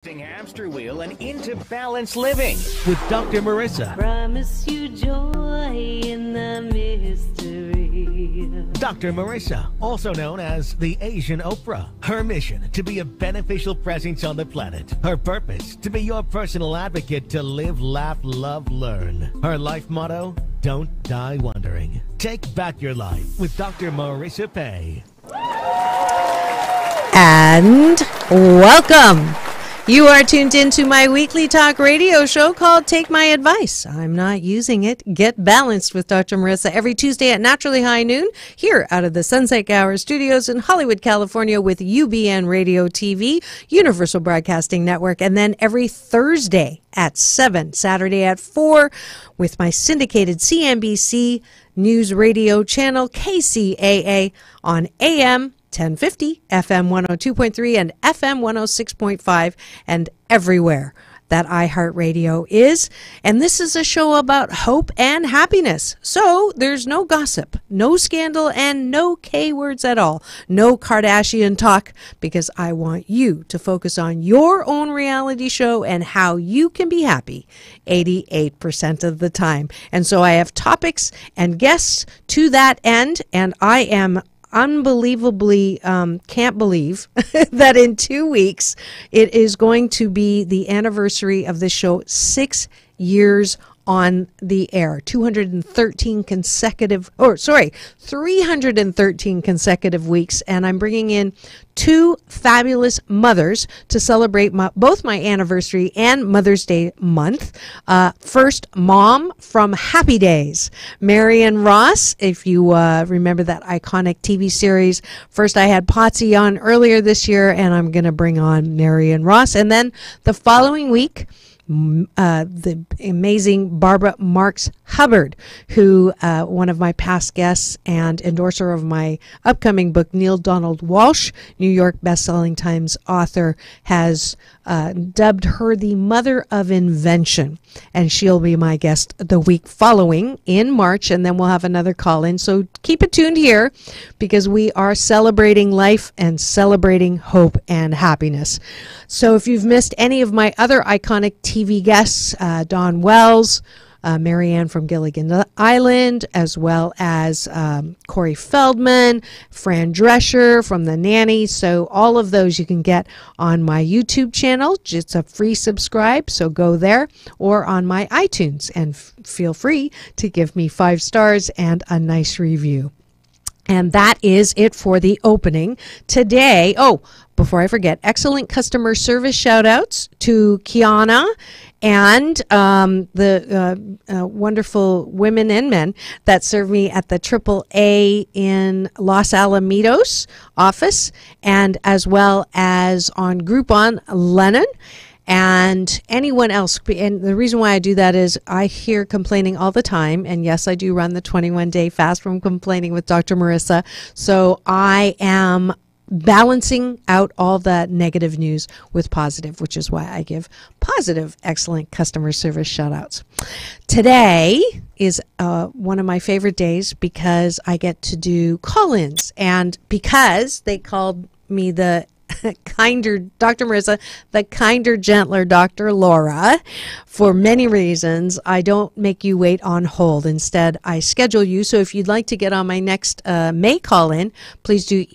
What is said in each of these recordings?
Hamster wheel and into balanced living with Dr. Marissa. Promise you joy in the mystery. Dr. Marissa, also known as the Asian Oprah. Her mission, to be a beneficial presence on the planet. Her purpose, to be your personal advocate to live, laugh, love, learn. Her life motto, don't die wondering. Take back your life with Dr. Marissa Pei. And welcome. You are tuned into my weekly talk radio show called Take My Advice. I'm not using it. Get Balanced with Dr. Marissa every Tuesday at naturally high noon here out of the Sunset Gower Studios in Hollywood, California with UBN Radio TV, Universal Broadcasting Network, and then every Thursday at 7, Saturday at 4 with my syndicated CNBC News Radio channel KCAA on AM 1050, FM 102.3, and FM 106.5, and everywhere that iHeartRadio is. And this is a show about hope and happiness. So there's no gossip, no scandal, and no K words at all. No Kardashian talk, because I want you to focus on your own reality show and how you can be happy 88% of the time. And so I have topics and guests to that end, and I am unbelievably can't believe that in 2 weeks it is going to be the anniversary of the show, 6 years on the air, 313 consecutive weeks, and I'm bringing in two fabulous mothers to celebrate both my anniversary and Mother's Day month. First, mom from Happy Days, Marion Ross. If you remember that iconic TV series, first I had Potsy on earlier this year, and I'm going to bring on Marion Ross. And then the following week, the amazing Barbara Marks Hubbard, who one of my past guests and endorser of my upcoming book, Neil Donald Walsh, New York bestselling Times author, has dubbed her the mother of invention, and she'll be my guest the week following in March, and then we'll have another call in. So keep it tuned here, because we are celebrating life and celebrating hope and happiness. So if you've missed any of my other iconic TV guests, Dawn Wells, Marianne from Gilligan Island, as well as Corey Feldman, Fran Drescher from The Nanny. So all of those you can get on my YouTube channel. It's a free subscribe, so go there, or on my iTunes, and feel free to give me 5 stars and a nice review. And that is it for the opening today. Oh, before I forget, excellent customer service shout outs to Kiana and the wonderful women and men that serve me at the AAA in Los Alamitos office, and as well as on Groupon Lennon. And anyone else. And the reason why I do that is I hear complaining all the time. And yes, I do run the 21-day fast from complaining with Dr. Marissa. So I am balancing out all that negative news with positive, which is why I give positive, excellent customer service shout outs. Today is one of my favorite days because I get to do call-ins. And because they called me the kinder Dr. Marissa, the kinder, gentler Dr. Laura, for many reasons, I don't make you wait on hold. Instead, I schedule you. So if you'd like to get on my next May call-in, please do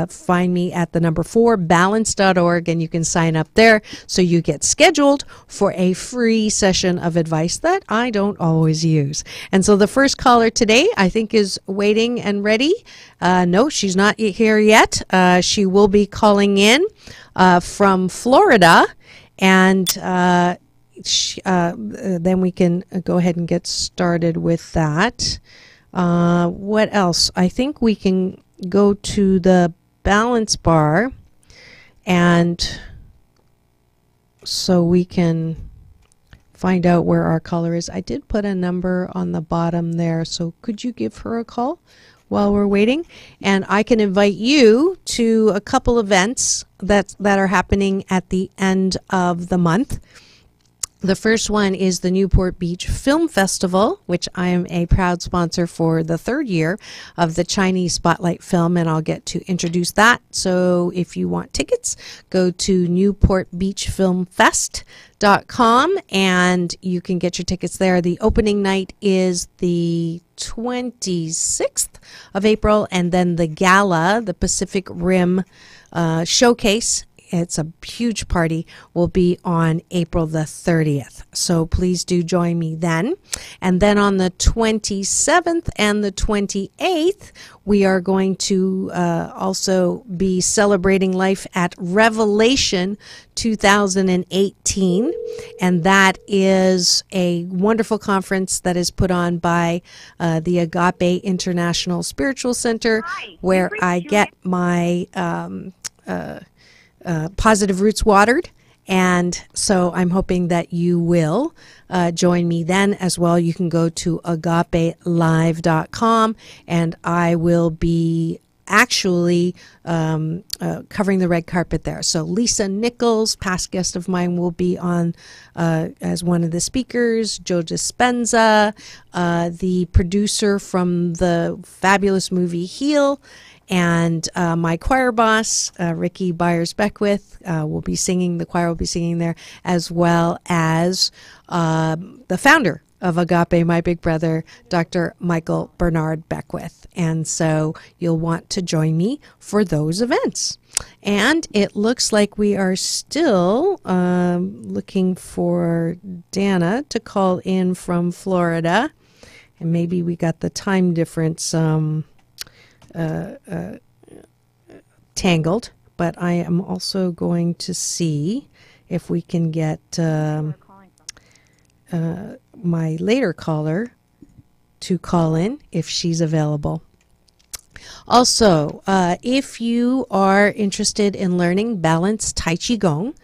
find me at the number 4balance.org, and you can sign up there so you get scheduled for a free session of advice that I don't always use. And so the first caller today, I think, is waiting and ready. No, she's not here yet. She will be calling in from Florida, and then we can go ahead and get started with that. What else? I think we can go to the balance bar, and so we can find out where our caller is. I did put a number on the bottom there, so could you give her a call while we're waiting? And I can invite you to a couple events that are happening at the end of the month. The first one is the Newport Beach Film Festival, which I am a proud sponsor for the third year of the Chinese Spotlight film, and I'll get to introduce that. So if you want tickets, go to newportbeachfilmfest.com and you can get your tickets there. The opening night is the 26th of April, and then the gala, the Pacific Rim showcase, it's a huge party, will be on April the 30th. So please do join me then. And then on the 27th and the 28th, we are going to also be celebrating life at Revelation 2018. And that is a wonderful conference that is put on by the Agape International Spiritual Center, where I get my Positive Roots watered. And so I'm hoping that you will join me then as well. You can go to agapelive.com, and I will be actually covering the red carpet there. So Lisa Nichols, past guest of mine, will be on as one of the speakers. Joe Dispenza, the producer from the fabulous movie Heal, and my choir boss, Ricky Byers-Beckwith, will be singing. The choir will be singing there, as well as the founder of Agape, my big brother, Dr. Michael Bernard Beckwith. And so you'll want to join me for those events. And it looks like we are still looking for Dana to call in from Florida. And maybe we got the time difference tangled, but I am also going to see if we can get my later caller to call in if she's available. Also, if you are interested in learning balanced Tai Chi Gong,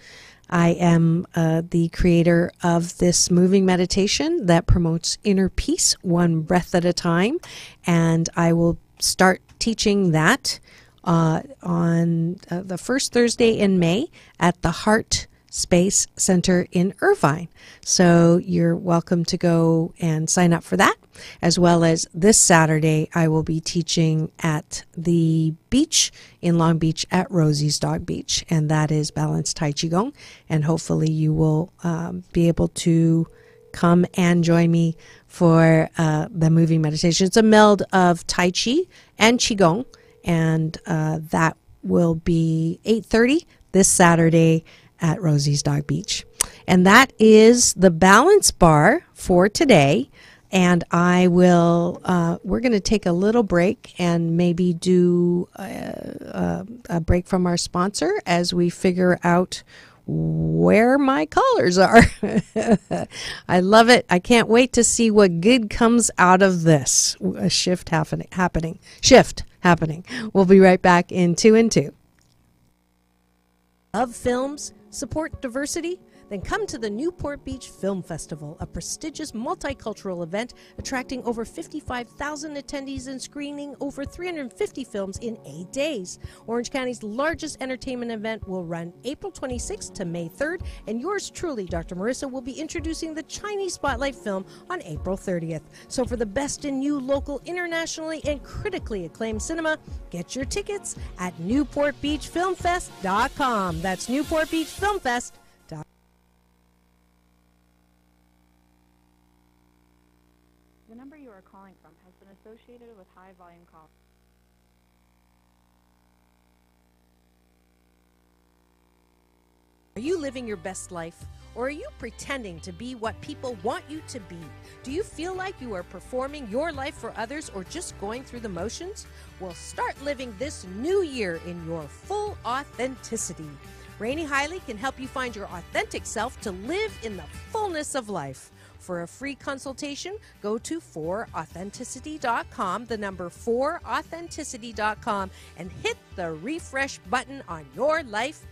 I am the creator of this moving meditation that promotes inner peace, one breath at a time, and I will start teaching that on the first Thursday in May at the Heart Space Center in Irvine. So you're welcome to go and sign up for that. As well as this Saturday, I will be teaching at the beach in Long Beach at Rosie's Dog Beach, and that is Balanced Tai Chi Gong. And hopefully you will be able to come and join me for the moving meditation. It's a meld of Tai Chi and Qigong, and that will be 8:30 this Saturday at Rosie's Dog Beach. And that is the balance bar for today. And I will, we're going to take a little break and maybe do a break from our sponsor as we figure out where my callers are. I love it. I can't wait to see what good comes out of this. A shift happening. We'll be right back in 2 and 2. Love films? Support diversity? Then come to the Newport Beach Film Festival, a prestigious multicultural event attracting over 55,000 attendees and screening over 350 films in 8 days. Orange County's largest entertainment event will run April 26th to May 3rd, and yours truly, Dr. Marissa, will be introducing the Chinese Spotlight film on April 30th. So for the best in new, local, internationally, and critically acclaimed cinema, get your tickets at NewportBeachFilmFest.com. That's NewportBeachFilmFest.com. The number you are calling from has been associated with high volume calls. Are you living your best life? Or are you pretending to be what people want you to be? Do you feel like you are performing your life for others or just going through the motions? Well, start living this new year in your full authenticity. Rainey Hiley can help you find your authentic self to live in the fullness of life. For a free consultation, go to 4authenticity.com, the number 4authenticity.com, and hit the refresh button on your life.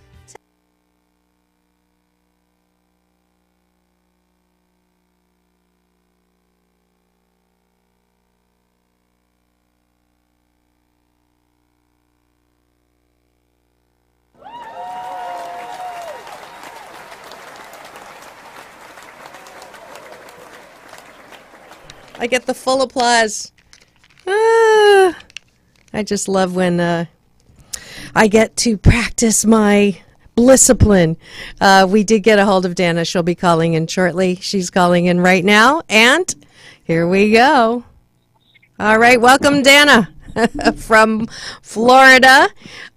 I get the full applause. Ah, I just love when I get to practice my Blisscipline. We did get a hold of Dana. She'll be calling in shortly. She's calling in right now, and here we go. All right, welcome, Dana, from Florida.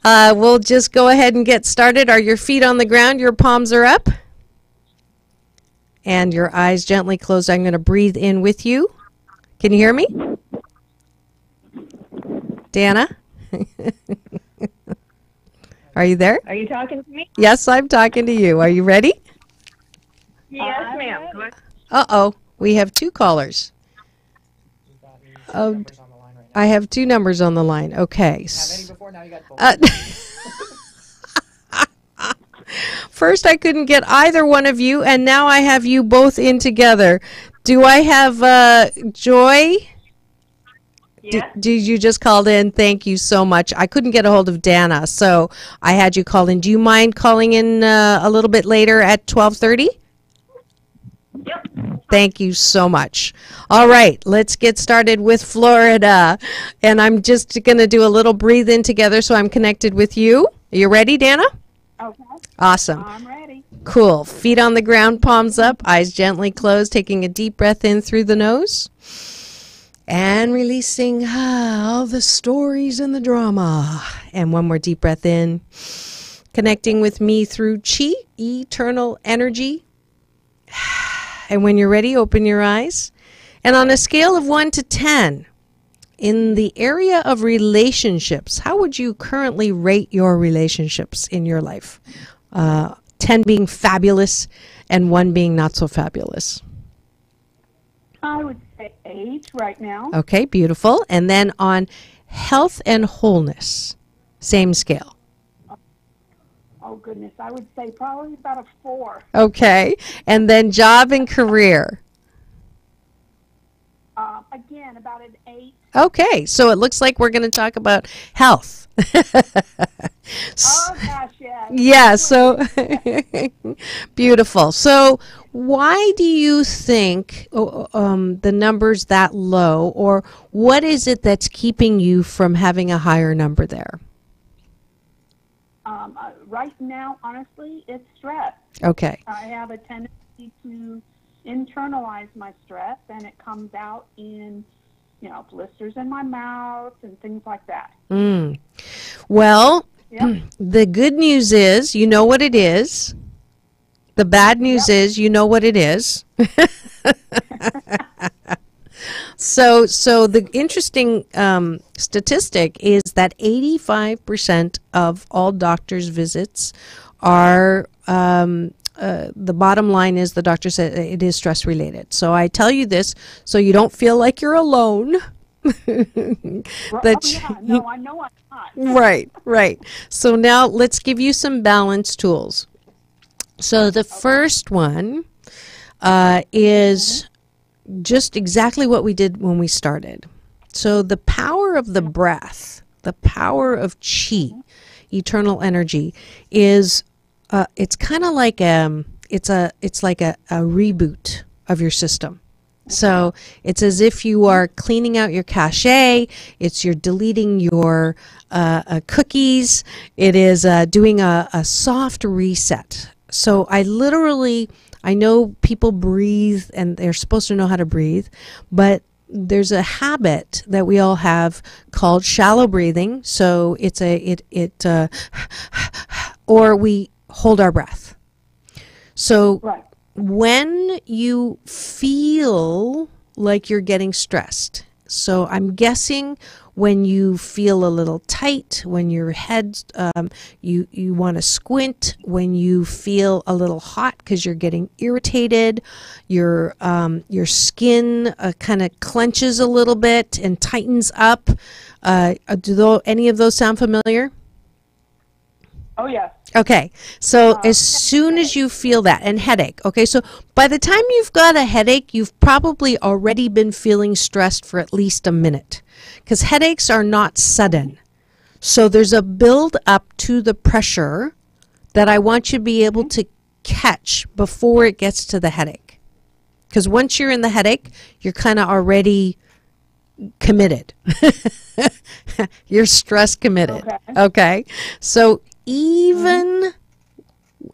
We'll just go ahead and get started. Are your feet on the ground? Your palms are up? And your eyes gently closed. I'm going to breathe in with you. Can you hear me? Dana? Are you there? Are you talking to me? Yes, I'm talking to you. Are you ready? Yes, ma'am. Good. Uh-oh. We have two callers. Oh, I have two numbers on the line. Okay. First, I couldn't get either one of you, and now I have you both in together. Do I have Joy? Yes. Did you just called in? Thank you so much. I couldn't get a hold of Dana, so I had you call in. Do you mind calling in a little bit later at 12:30? Yep. Thank you so much. All right, let's get started with Florida. And I'm just going to do a little breathe in together so I'm connected with you. Are you ready, Dana? Okay. Awesome. I'm ready. Cool. Feet on the ground, palms up, eyes gently closed, taking a deep breath in through the nose. And releasing all the stories and the drama. And one more deep breath in. Connecting with me through chi, eternal energy. And when you're ready, open your eyes. And on a scale of 1 to 10, in the area of relationships, how would you currently rate your relationships in your life? 10 being fabulous and 1 being not so fabulous. I would say 8 right now. Okay, beautiful. And then on health and wholeness, same scale. Oh, goodness. I would say probably about a 4. Okay. And then job and career. Again, about an 8. Okay. So it looks like we're going to talk about health. Oh, gosh, yes. Yeah, so beautiful. So why do you think the number's that low, or what is it that's keeping you from having a higher number there? Right now, honestly, it's stress. Okay. I have a tendency to internalize my stress, and it comes out in, blisters in my mouth and things like that. Well, Yep. the good news is you know what it is. The bad news is you know what it is. So the interesting statistic is that 85% of all doctors' visits are, the bottom line is the doctor said it is stress related. So I tell you this so you don't feel like you're alone. No, I know I'm not. Right. So now let's give you some balance tools. So the first one is just exactly what we did when we started. So the power of the breath, the power of chi, eternal energy, is it's kind of like it's like a reboot of your system. So it's as if you are cleaning out your cache. You're deleting your cookies. It is doing a soft reset. So I know people breathe and they're supposed to know how to breathe, but there's a habit that we all have called shallow breathing. So it's or we hold our breath. So Right. when you feel like you're getting stressed, so I'm guessing when you feel a little tight, when your head, you want to squint, when you feel a little hot because you're getting irritated, your skin kind of clenches a little bit and tightens up. Do any of those sound familiar? Oh, yes. Okay, so as soon as you feel that, and headache, okay, so by the time you've got a headache, you've probably already been feeling stressed for at least a minute, because headaches are not sudden. So there's a build up to the pressure that I want you to be able to catch before it gets to the headache. Because once you're in the headache, you're kind of already committed. You're stress committed. Okay. So even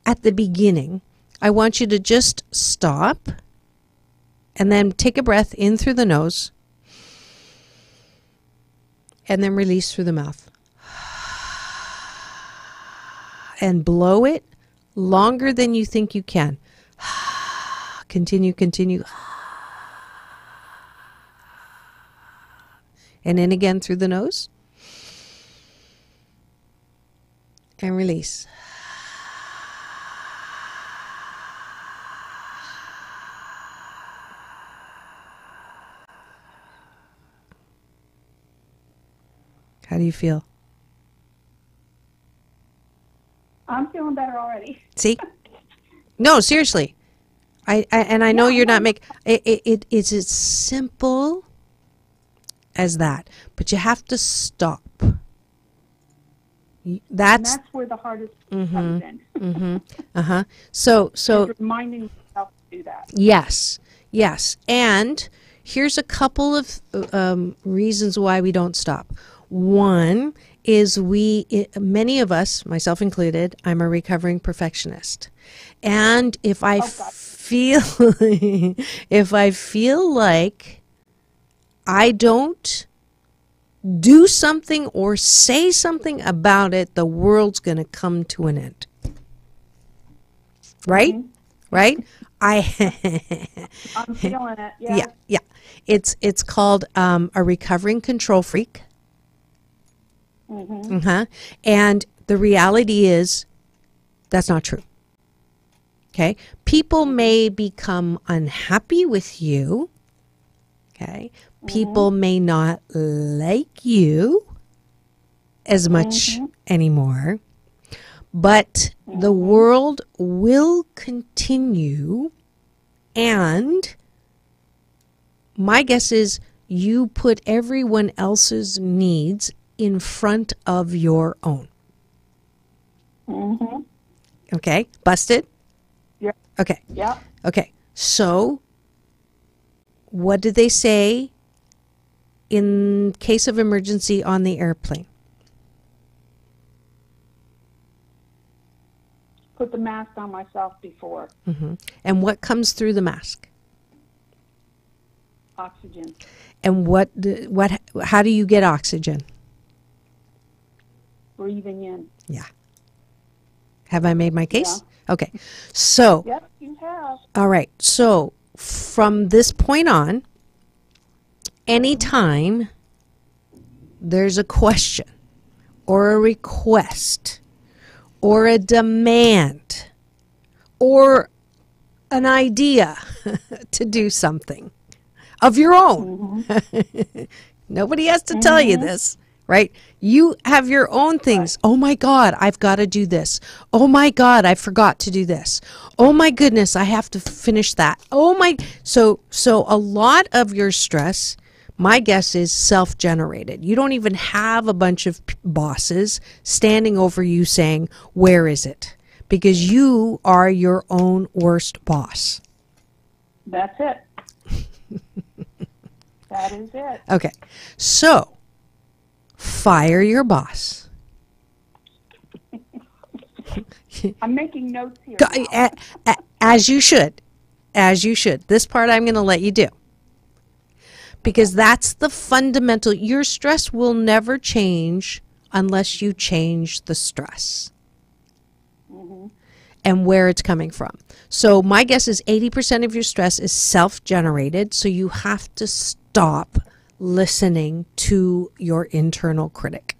at the beginning, I want you to just stop and then take a breath in through the nose and then release through the mouth. And blow it longer than you think you can. Continue, continue. And in again through the nose. And release. How do you feel? I'm feeling better already. See? No, seriously. I know you're not making it's as simple as that, but you have to stop. That's where the hardest comes in. So Just reminding myself to do that. yes. And here's a couple of reasons why we don't stop. One is many of us, myself included, I'm a recovering perfectionist. And if I feel like I don't do something or say something about it, the world's going to come to an end. Right? Right? I'm feeling it. Yes. Yeah. It's called a recovering control freak. And the reality is that's not true. Okay? People may become unhappy with you. Okay? People may not like you as much anymore. But the world will continue, and my guess is you put everyone else's needs in front of your own. Okay, busted? Yeah. Okay. Yeah. Okay, so what did they say in case of emergency on the airplane? Put the mask on myself before. And what comes through the mask? Oxygen. And how do you get oxygen? Breathing in. Yeah. Have I made my case? Yeah. Okay. So. Yep, you have. All right. So from this point on, anytime there's a question or a request or a demand or an idea to do something of your own, nobody has to tell you this. Right? You have your own things. Oh my God, I've got to do this. Oh my God, I forgot to do this. Oh my goodness, I have to finish that. So a lot of your stress, my guess is self-generated. You don't even have a bunch of bosses standing over you saying, "Where is it?" Because you are your own worst boss. That's it. That is it. Okay. So fire your boss. I'm making notes here. As you should. As you should. This part I'm going to let you do. Because that's the fundamental. Your stress will never change unless you change the stress. And where it's coming from. So my guess is 80% of your stress is self-generated. So you have to stop listening to your internal critic.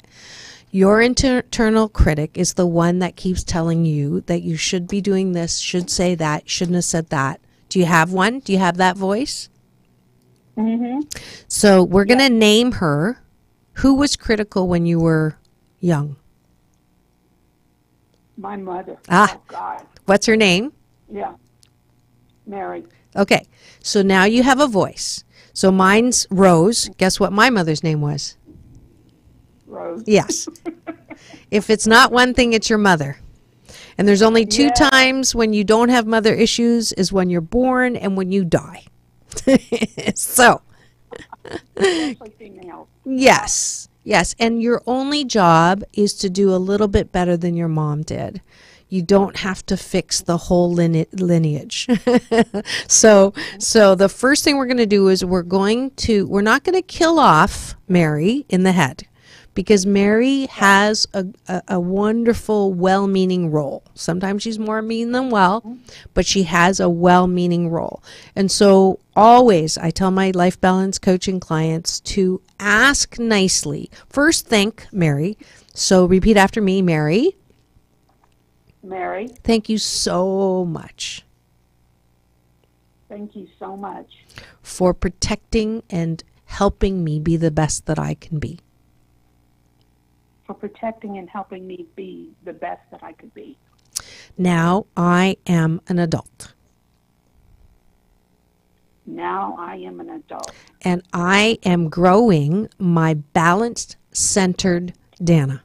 Your internal critic is the one that keeps telling you that you should be doing this, should say that, shouldn't have said that. Do you have one? Do you have that voice? So we're going to name her. Who was critical when you were young? My mother. Ah. Oh, God. What's her name? Yeah. Mary. Okay. So now you have a voice. So mine's Rose. Guess what my mother's name was? Rose. Yes. If it's not one thing, it's your mother. And there's only two Yeah. times when you don't have mother issues is when you're born and when you die. So, Especially females. yes, yes. And your only job is to do a little bit better than your mom did. You don't have to fix the whole lineage. So the first thing we're going to do is we're not going to kill off Mary in the head, because Mary has a wonderful, well-meaning role. Sometimes she's more mean than well, but she has a well-meaning role. And so always I tell my life balance coaching clients to ask nicely. First, thank Mary. So repeat after me, Mary. Mary, Thank you so much thank you so much for protecting and helping me be the best that I can be. for protecting and helping me be the best that I could be. Now I am an adult, Now I am an adult, and I am growing my balanced, centered Dana.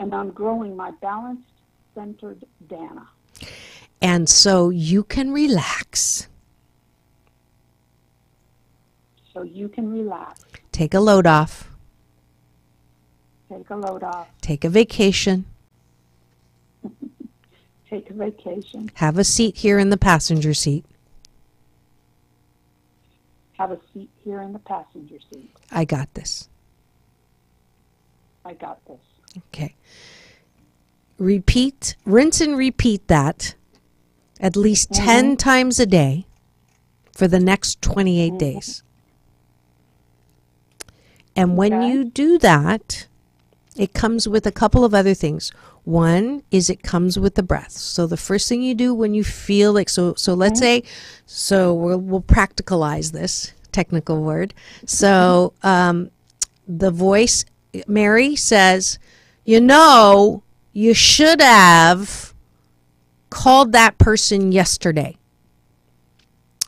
and I'm growing my balanced, centered Dana. And so you can relax, So you can relax, take a load off, take a load off, take a vacation, take a vacation, have a seat here in the passenger seat. have a seat here in the passenger seat. I got this. I got this. Okay. Rinse and repeat that at least 10 times a day for the next 28 days. And when Okay. you do that, it comes with a couple of other things. One is it comes with the breath. So the first thing you do when you feel like, so let's say, so we'll practicalize this technical word. So the voice, Mary says, you should have called that person yesterday.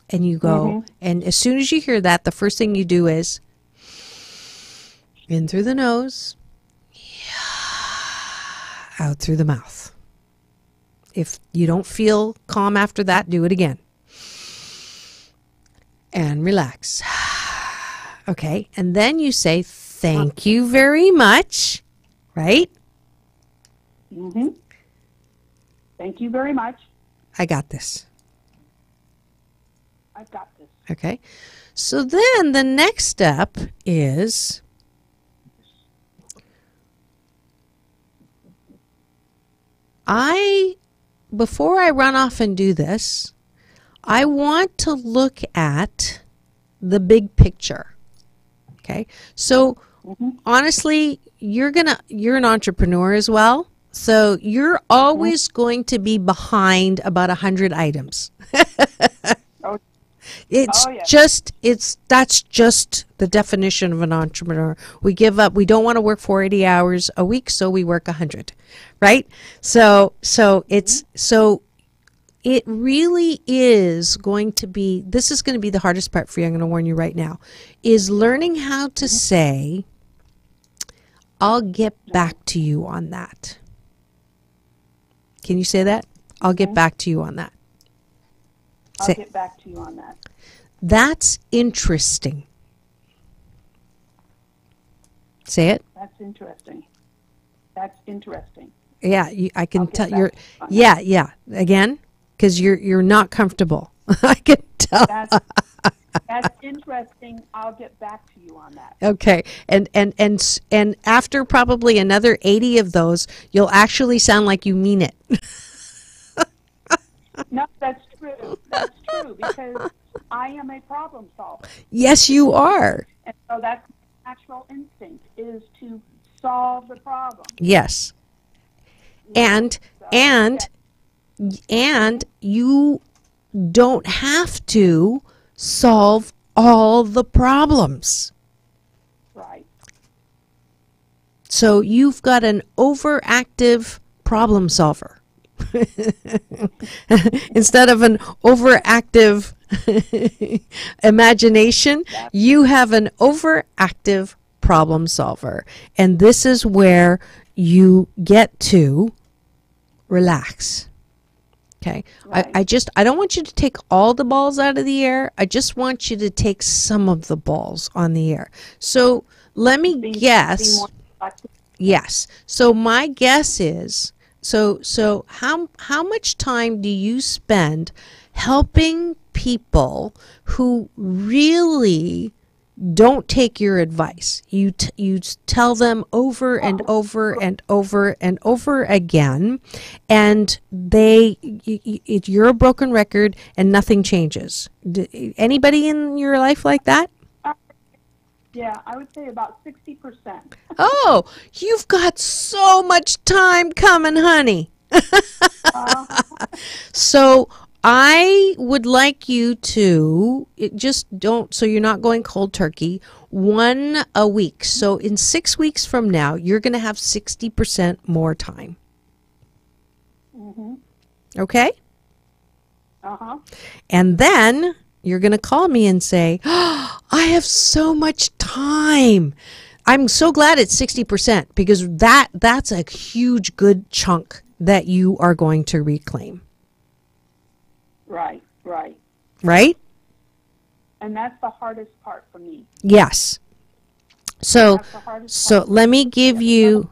And you go, and as soon as you hear that, the first thing you do is in through the nose, out through the mouth. If you don't feel calm after that, do it again. And relax. Okay, and then you say, thank you very much, right? Thank you very much. I got this. I've got this. Okay, so then the next step is before I run off and do this, I want to look at the big picture. Okay, so honestly, you're an entrepreneur as well, so you're always going to be behind about 100 items. Oh, It's Oh, yeah. that's just the definition of an entrepreneur. We give up. We don't want to work 80 hours a week, so we work 100, right? So it really is going to be, this is going to be the hardest part for you, I'm going to warn you right now, is learning how to say, I'll get back to you on that. Can you say that? I'll get back to you on that. I'll Say, get back to you on that. that's interesting. Say it. That's interesting. That's interesting. Yeah, I can get tell back you're. to you on that. Yeah. Again, because you're not comfortable. I can tell. That's interesting. I'll get back to you on that. Okay, and after probably another 80 of those, you'll actually sound like you mean it. No, that's true. That's true because I am a problem solver. Yes, you are. And so that's my natural instinct is to solve the problem. Yes, and you don't have to solve all the problems. Right. So you've got an overactive problem solver. Instead of an overactive imagination, you have an overactive problem solver. And this is where you get to relax. Okay. Right. I don't want you to take all the balls out of the air. I just want you to take some of the balls on the air. So let me guess. Be more selective. Yes. So my guess is, so how much time do you spend helping people who really don't take your advice? You tell them over and over and over and over again, and you're a broken record and nothing changes. Anybody in your life like that? Yeah, I would say about 60%. Oh, you've got so much time coming, honey. So I would like you to just don't, so you're not going cold turkey, 1 a week. So in 6 weeks from now, you're going to have 60% more time. Mm-hmm. Okay? Uh-huh. And then you're going to call me and say, oh, I have so much time. I'm so glad it's 60% because that's a huge good chunk that you are going to reclaim. Right. Right? And that's the hardest part for me. Yes. So That's the hardest so part. let me give you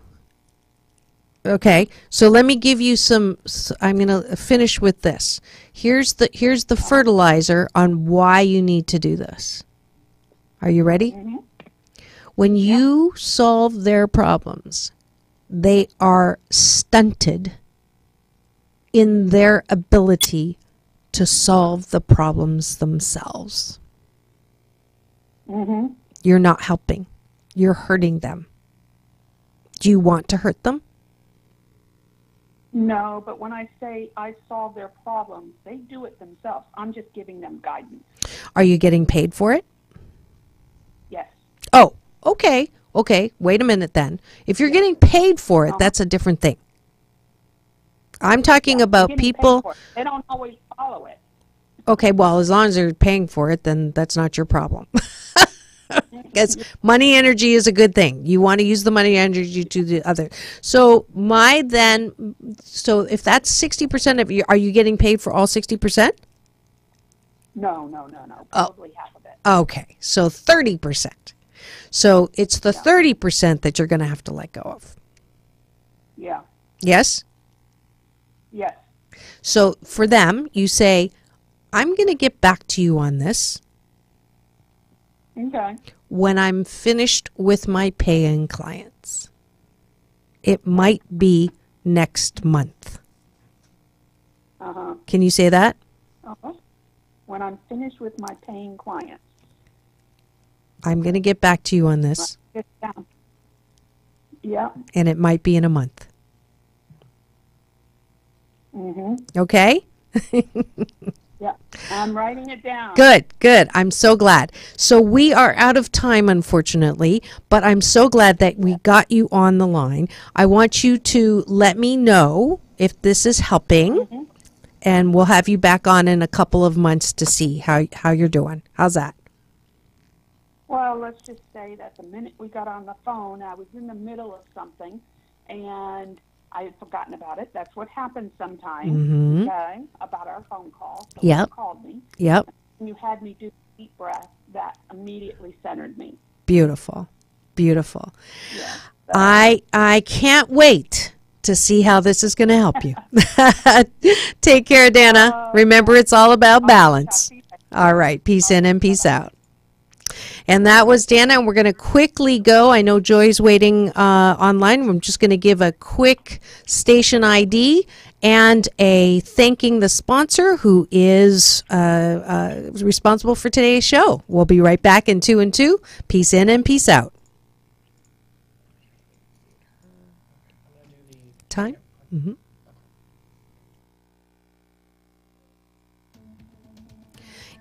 some, I'm going to finish with this. Here's the fertilizer on why you need to do this. Are you ready? Mm-hmm. When you solve their problems, they are stunted in their ability to solve the problems themselves. Mm-hmm. You're not helping. You're hurting them. Do you want to hurt them? No, but when I say I solve their problems, they do it themselves. I'm just giving them guidance. Are you getting paid for it? Yes. Oh, okay. Okay, wait a minute then. If you're getting paid for it, that's a different thing. I'm talking about Getting paid people. for it. They don't always follow it. Okay, well, as long as they're paying for it, then that's not your problem. Because money energy is a good thing. You want to use the money energy to the other. So if that's 60% of you, are you getting paid for all 60%? No. Probably half of it. Okay, so 30%. So it's the 30% that you're going to have to let go of. Yeah. Yes? Yes. So for them, you say, I'm going to get back to you on this Okay. when I'm finished with my paying clients. It might be next month. Uh-huh. Can you say that? Uh-huh. When I'm finished with my paying clients. I'm going to get back to you on this, Get down. Yeah. and it might be in a month. Mm-hmm. Okay? Yeah. I'm writing it down. Good. I'm so glad. So we are out of time, unfortunately, but I'm so glad that we got you on the line. I want you to let me know if this is helping, and we'll have you back on in a couple of months to see how you're doing. How's that? Well, let's just say that the minute we got on the phone, I was in the middle of something, and I had forgotten about it. That's what happens sometimes, okay, about our phone call. So Yep. you called me, Yep. and you had me do a deep breath that immediately centered me. Beautiful. Yeah. I can't wait to see how this is going to help you. Take care, Dana. Remember, it's all about balance. All right. Peace in and peace out. And that was Dana, and we're going to quickly go. I know Joy's waiting online. I'm just going to give a quick station ID and a thanking the sponsor who is responsible for today's show. We'll be right back in 2 and 2. Peace in and peace out. Time? Mm-hmm.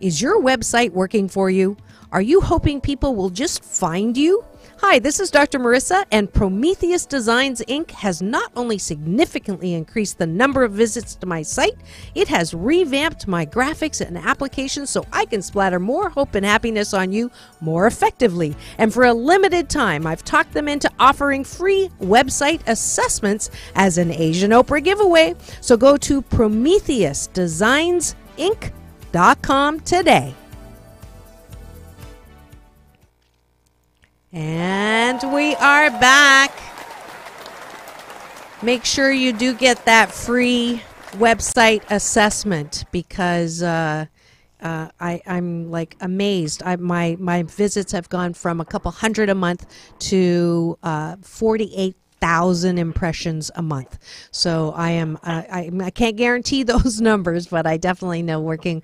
Is your website working for you? Are you hoping people will just find you? Hi, this is Dr. Marissa, and Prometheus Designs Inc. has not only significantly increased the number of visits to my site, it has revamped my graphics and applications so I can splatter more hope and happiness on you more effectively. And for a limited time, I've talked them into offering free website assessments as an Asian Oprah giveaway. So go to PrometheusDesignsInc.com today. And we are back. Make sure you do get that free website assessment because I'm like amazed. My visits have gone from a couple hundred a month to 48,000 impressions a month. So I can't guarantee those numbers, but I definitely know working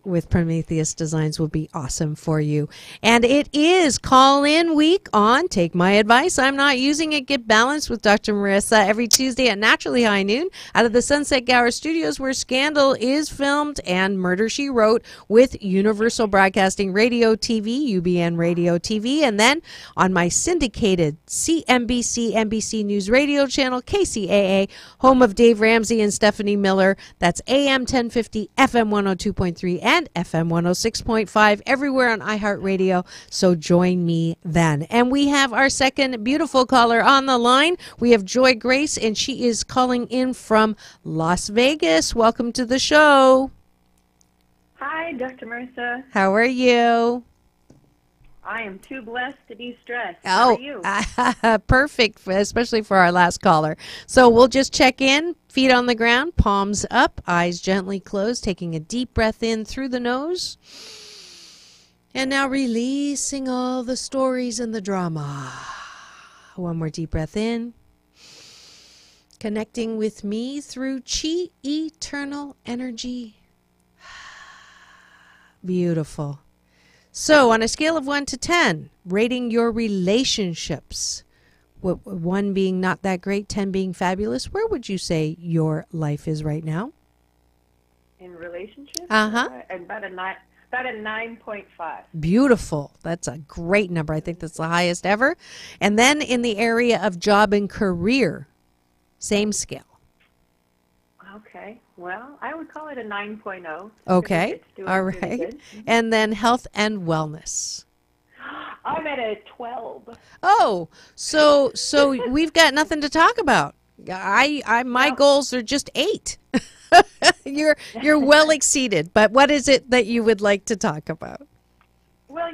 with Prometheus Designs will be awesome for you. And it is call-in week on Take My Advice. I'm Not Using It. Get Balanced with Dr. Marissa every Tuesday at Naturally High Noon out of the Sunset Gower Studios, where Scandal is filmed and Murder, She Wrote with Universal Broadcasting Radio TV, UBN Radio TV, and then on my syndicated CNBC NBC News Radio channel, KCAA, home of Dave Ramsey and Stephanie Miller. That's AM 1050, FM 102.3, and FM 106.5 everywhere on iHeartRadio. So join me then. And we have our second beautiful caller on the line. We have Joy Grace, and she is calling in from Las Vegas. Welcome to the show. Hi, Dr. Marissa. How are you? I am too blessed to be stressed. How are you? Perfect, especially for our last caller. So we'll just check in, feet on the ground, palms up, eyes gently closed, taking a deep breath in through the nose. And now releasing all the stories and the drama. One more deep breath in. Connecting with me through chi, eternal energy. Beautiful. So, on a scale of 1 to 10, rating your relationships, 1 being not that great, 10 being fabulous, where would you say your life is right now? In relationships? Uh-huh. About a 9.5. Beautiful. That's a great number. I think that's the highest ever. And then in the area of job and career, same scale. Okay. Well, I would call it a 9.0. Okay. It's doing All pretty right. good. And then health and wellness. I'm at a 12. Oh, so we've got nothing to talk about. My goals are just 8. You're well exceeded. But what is it that you would like to talk about? Well,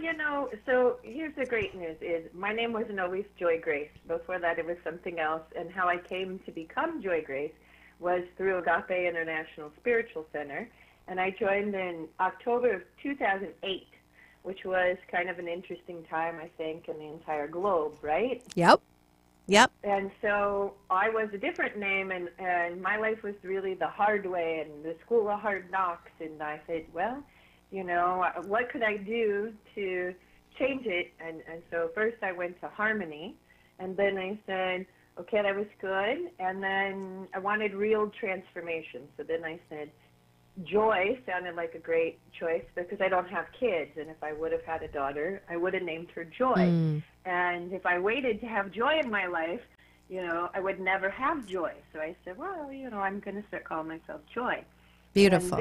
so here's the great news is my name wasn't always Joy Grace. Before that, it was something else. And how I came to become Joy Grace was through Agape International Spiritual Center. And I joined in October of 2008, which was kind of an interesting time, I think, in the entire globe, right? Yep. And so I was a different name, and my life was really the hard way and the school of hard knocks. And I said, well, what could I do to change it? And so first I went to Harmony, and then I said, okay, that was good. And then I wanted real transformation. So then I said, Joy sounded like a great choice because I don't have kids. And if I would have had a daughter, I would have named her Joy. And if I waited to have joy in my life, I would never have joy. So I said, well, I'm going to start calling myself Joy. Beautiful.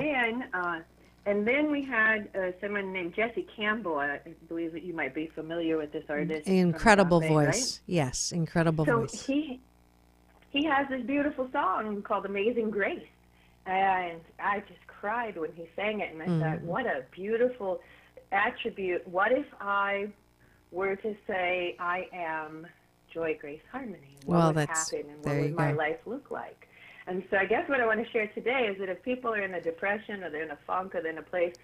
And then we had someone named Jesse Campbell. I believe that you might be familiar with this artist. Incredible Agape, voice. Right? Yes, incredible voice. So he has this beautiful song called Amazing Grace. And I just cried when he sang it. And I thought, what a beautiful attribute. What if I were to say I am Joy Grace Harmony? What would happen and what would my life look like? And so I guess what I want to share today is that if people are in a depression or they're in a funk or they're in a place,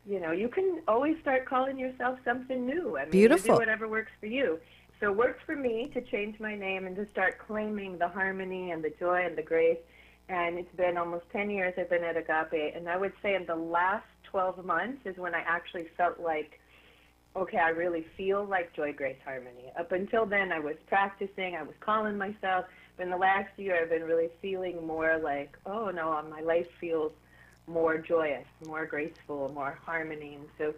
you can always start calling yourself something new. I mean, beautiful. You do whatever works for you. So it worked for me to change my name and to start claiming the harmony and the joy and the grace. And it's been almost 10 years I've been at Agape. And I would say in the last 12 months is when I actually felt like, okay, I really feel like Joy Grace Harmony. Up until then, I was practicing, I was calling myself. But in the last year, I've been really feeling more like, oh, no, my life feels more joyous, more graceful, more harmony. And so,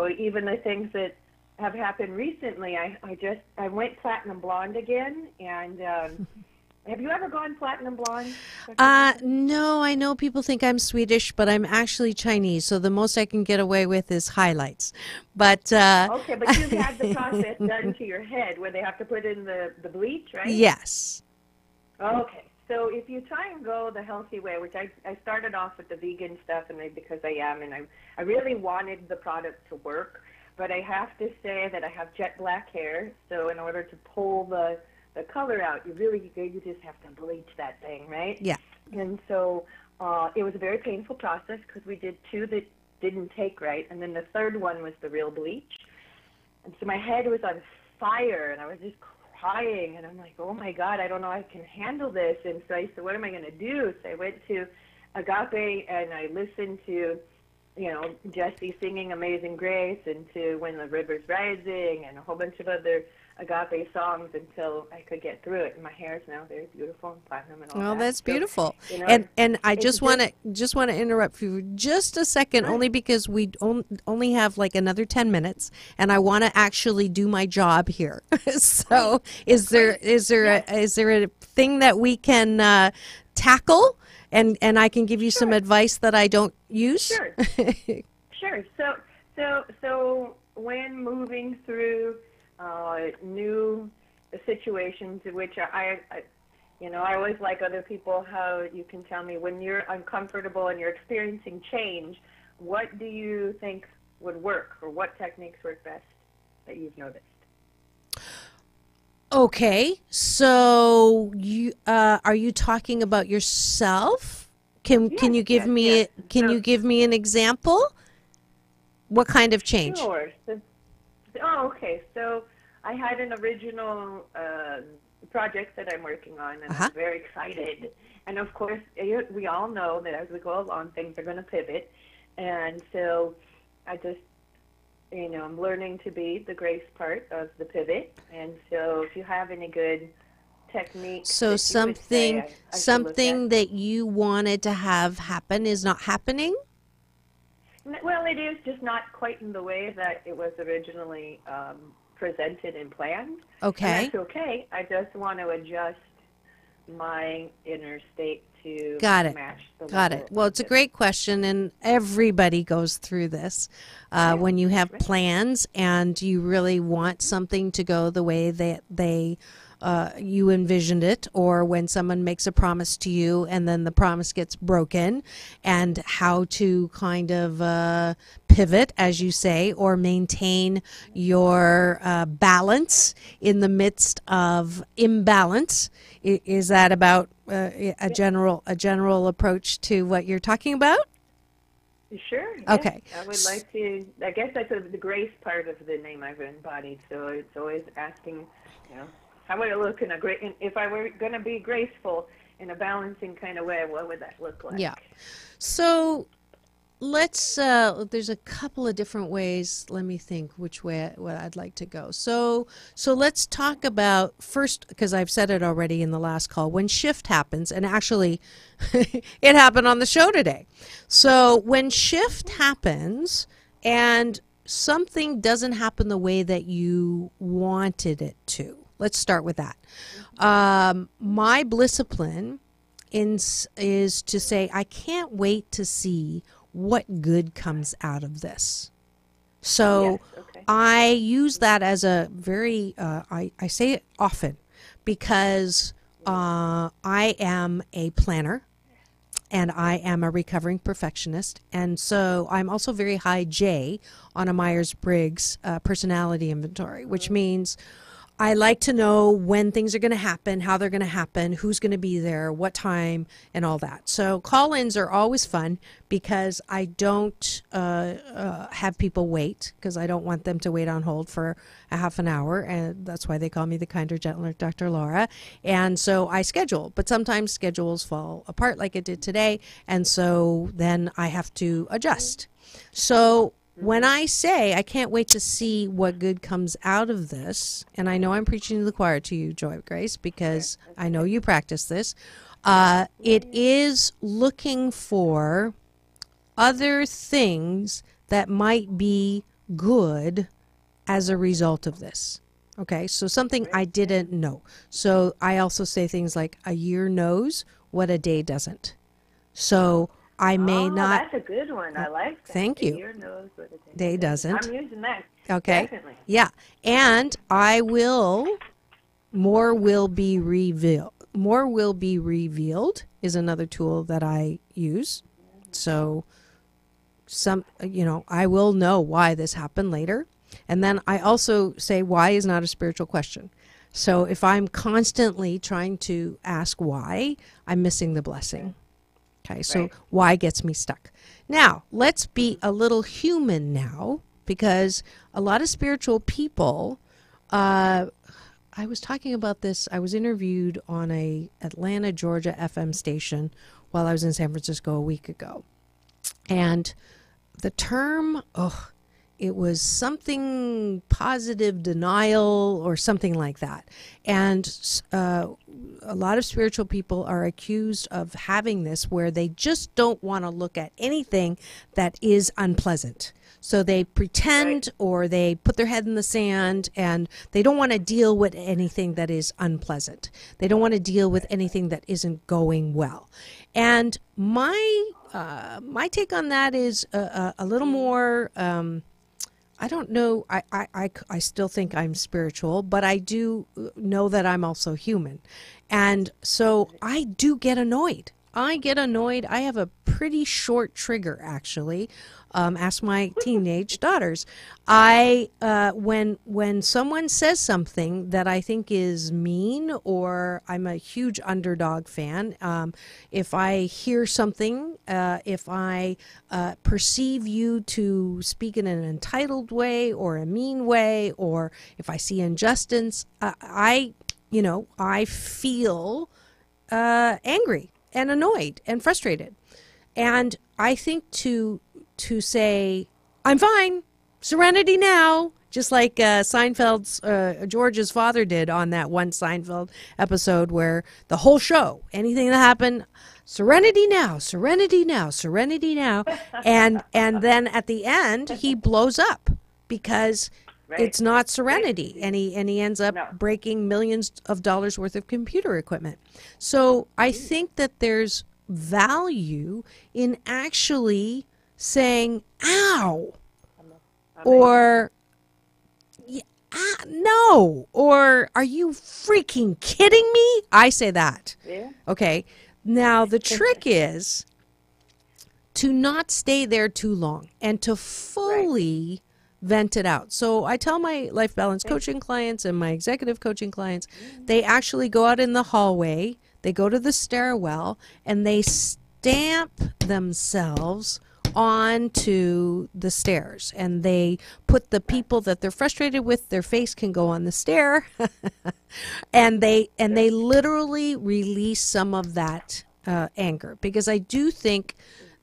even the things that have happened recently. I went platinum blonde again, and have you ever gone platinum blonde? No, I know people think I'm Swedish, but I'm actually Chinese, so the most I can get away with is highlights. But okay, but you've had the process done to your head where they have to put in the bleach, right? yes. Okay, so if you try and go the healthy way, which I started off with the vegan stuff, and because I am, and I really wanted the product to work, but I have to say that I have jet black hair, so in order to pull the color out, you just have to bleach that thing, right? Yeah. And so it was a very painful process because we did 2 that didn't take right, and then the third one was the real bleach. And so my head was on fire, and I was just crying, and I'm like, oh my God, I don't know I can handle this. And so I said, what am I going to do? So I went to Agape, and I listened to, Jesse singing Amazing Grace, and to When the River's Rising, and a whole bunch of other Agape songs until I could get through it. And my hair is now very beautiful and platinum and all that. Oh, that's beautiful. So, and I just want to interrupt you for just a second, only because we only have like another 10 minutes, and I want to actually do my job here. So, is there a thing that we can tackle, and I can give you some advice that I don't use? Sure. Sure. So when moving through new situations, which I always like other people, how you can tell me when you're uncomfortable and you're experiencing change, what do you think would work, or what techniques work best that you've noticed? Okay, so you are you talking about yourself? Can you give me you give me an example? What kind of change? Sure. Okay. So I had an original project that I'm working on, and I'm very excited. And of course, we all know that as we go along, things are going to pivot. And so I just, I'm learning to be the grace part of the pivot. And so if you have any good techniques. So something that you wanted to have happen is not happening? Well, it is just not quite in the way that it was originally presented and planned. Okay. And that's okay. I just want to adjust my inner state to match the Got it. Well, it's a great question, and everybody goes through this when you have plans and you really want something to go the way that you envisioned it, or when someone makes a promise to you and then the promise gets broken, and how to kind of pivot, as you say, or maintain your balance in the midst of imbalance. Is that about a general approach to what you're talking about? Sure. Okay. Yes. I would like to. I guess that's the grace part of the name I've embodied. So it's always asking, how would it look if I were going to be graceful in a balancing kind of way? What would that look like? Yeah. So let's. There's a couple of different ways. Let me think what I'd like to go. So let's talk about first, because I've said it already in the last call. When shift happens, and actually, it happened on the show today. So when shift happens and something doesn't happen the way that you wanted it to. Let's start with that. My discipline is to say, I can't wait to see what good comes out of this. So I use that as a very, I say it often because I am a planner and I am a recovering perfectionist. And so I'm also very high J on a Myers-Briggs personality inventory, which means I like to know when things are going to happen, how they're going to happen, who's going to be there, what time, and all that. So call-ins are always fun because I don't have people wait, because I don't want them to wait on hold for a half an hour, and that's why they call me the kinder, gentler Dr. Laura. And so I schedule, but sometimes schedules fall apart like it did today, and so then I have to adjust. So when I say I can't wait to see what good comes out of this, and I know I'm preaching to the choir to you, Joy Grace, because I know you practice this, it is looking for other things that might be good as a result of this. Okay, so something I didn't know. So I also say things like a year knows what a day doesn't. So I may not. That's a good one. I like that. Thank you. A year knows what a Day doesn't. I'm using that. Okay. Definitely. Yeah, and more will be revealed. More will be revealed is another tool that I use. So I will know why this happened later. And then I also say why is not a spiritual question. So if I'm constantly trying to ask why, I'm missing the blessing. Okay, so why gets me stuck. Now, let's be a little human now, because a lot of spiritual people, I was talking about this, I was interviewed on a Atlanta, Georgia FM station while I was in San Francisco a week ago. And the term, it was something positive denial or something like that. And a lot of spiritual people are accused of having this where they just don't want to look at anything that is unpleasant. So they pretend or they put their head in the sand, and they don't want to deal with anything that is unpleasant. They don't want to deal with anything that isn't going well. And my take on that is a little more, I don't know, I still think I'm spiritual, but I do know that I'm also human. And so I do get annoyed. I have a pretty short trigger, actually. Ask my teenage daughters. When someone says something that I think is mean, or I'm a huge underdog fan, if I hear something, if I perceive you to speak in an entitled way or a mean way, or if I see injustice, I feel angry and annoyed and frustrated. And I think to say, I'm fine, serenity now, just like Seinfeld's, George's father did on that one Seinfeld episode where the whole show, anything that happened, serenity now, serenity now, serenity now. And then at the end, he blows up because it's not serenity. And he ends up breaking millions of dollars worth of computer equipment. So I think that there's value in actually saying, ow, or no, or are you freaking kidding me? I say that. Yeah. Okay. Now, the trick is to not stay there too long and to fully vent it out. So I tell my life balance coaching clients and my executive coaching clients, they actually go out in the hallway, they go to the stairwell, and they stamp themselves onto the stairs, and they put the people that they're frustrated with, their face can go on the stair, and they literally release some of that anger, because I do think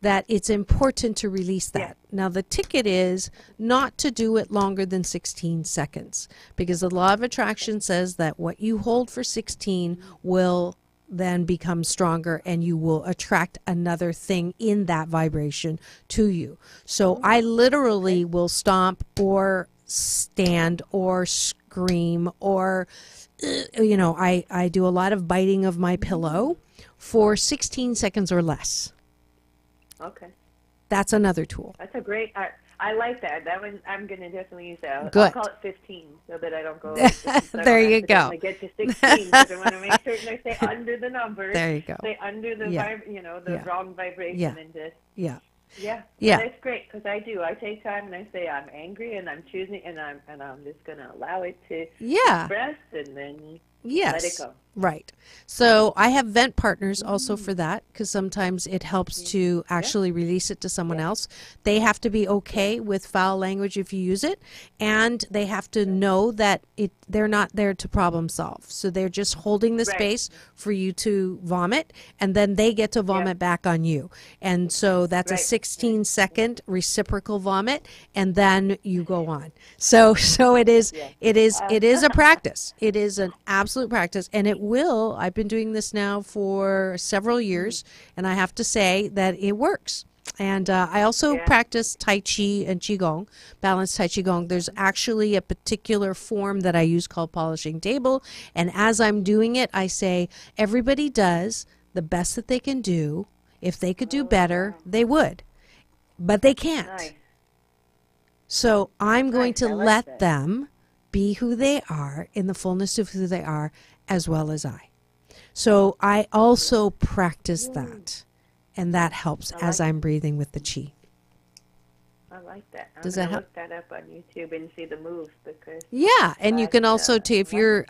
that it's important to release that. Now, the ticket is not to do it longer than 16 seconds, because the law of attraction says that what you hold for 16 will then become stronger, and you will attract another thing in that vibration to you. So I literally will stomp or stand or scream, or I do a lot of biting of my pillow for 16 seconds or less. Okay. That's another tool. That's a great, I like that. That one, I'm going to definitely use that. Good. I'll call it 15 so that I don't go. There you go. I get to 16 because I want to make certain I stay under the numbers. There you go. Stay under the, wrong vibration and just. Yeah. Yeah. Yeah. Well, that's great, because I do. I take time and I say I'm angry and I'm choosing and I'm just going to allow it to express, and then let it go. Right. So I have vent partners also for that, because sometimes it helps to actually release it to someone else. They have to be okay with foul language if you use it, and they have to know that they're not there to problem solve. So they're just holding the space for you to vomit, and then they get to vomit back on you. And so that's a 16-second reciprocal vomit, and then you go on. So it is a practice. It is an absolute practice, and I've been doing this now for several years, and I have to say that it works. And I also practice Tai Chi and Qigong, balanced Tai Qigong. There's actually a particular form that I use called polishing table. And as I'm doing it, I say, everybody does the best that they can do. If they could do better, they would. But they can't. Nice. So I'm going to I like let that. them be who they are in the fullness of who they are, as well as I. So I also practice that. And that helps as I'm breathing with the chi. I like that. I'm Does going that to help? look that up on YouTube and see the moves because Yeah, and you can also, That's, if you're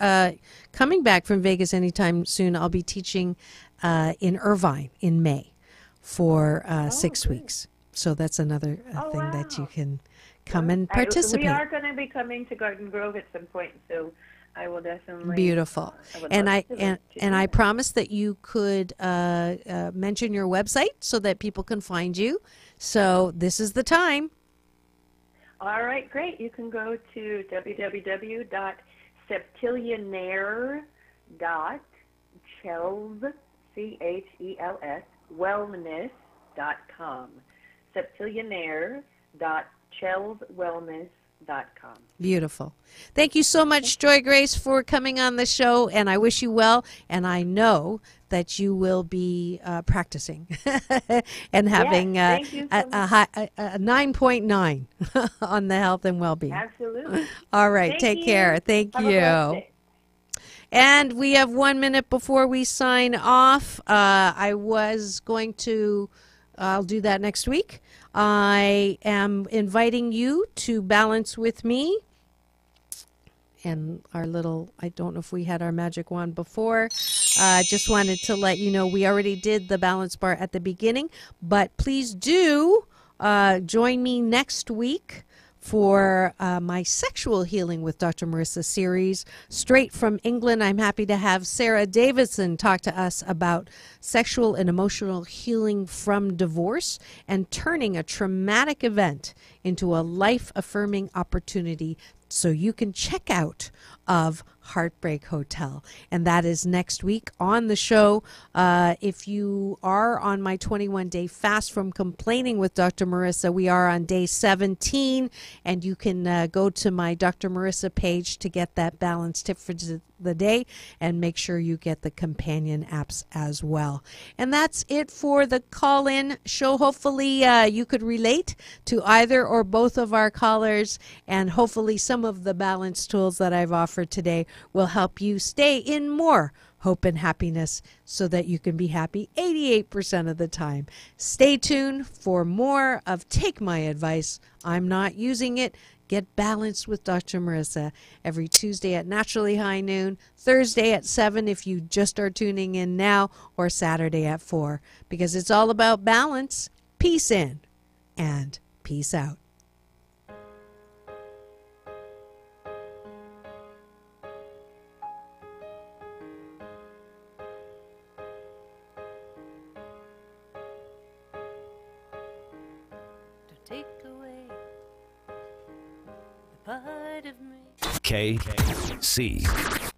coming back from Vegas anytime soon, I'll be teaching in Irvine in May for 6 good. weeks. So that's another thing that you wow. can come and participate. We are going to be coming to Garden Grove at some point, so I will definitely. Beautiful. would And love to do I that. promised that you could mention your website so that people can find you. So this is the time. All right, great. You can go to www.septillionaire.chels, C-H-E-L-S, wellness.com. Septillionaire.chelswellness.com. Beautiful. Thank you so much, Joy Grace, for coming on the show, and I wish you well, and I know that you will be practicing and having thank you so a 9.9 on the health and well-being. Absolutely. All right, Thank take you. care. Thank Have a blessed you. day. And we have 1 minute before we sign off. I was going to, I'll do that next week. I am inviting you to balance with me. And our little, I don't know if we had our magic wand before. Just wanted to let you know we already did the balance bar at the beginning. But please do join me next week for my Sexual Healing with Dr. Marissa series. Straight from England, I'm happy to have Sarah Davidson talk to us about sexual and emotional healing from divorce and turning a traumatic event into a life-affirming opportunity so you can check out of Heartbreak Hotel. And that is next week on the show. If you are on my 21-day fast from complaining with Dr. Marissa, we are on day 17, and you can go to my Dr. Marissa page to get that balance tip for the day, and make sure you get the companion apps as well. And that's it for the call-in show. Hopefully you could relate to either or both of our callers, and hopefully some of the balance tools that I've offered today will help you stay in more hope and happiness so that you can be happy 88% of the time. Stay tuned for more of Take My Advice. I'm not using it. Get Balanced with Dr. Marissa every Tuesday at naturally high noon, Thursday at 7 if you just are tuning in now, or Saturday at 4, because it's all about balance. Peace in and peace out. Take away the part of me. KCAA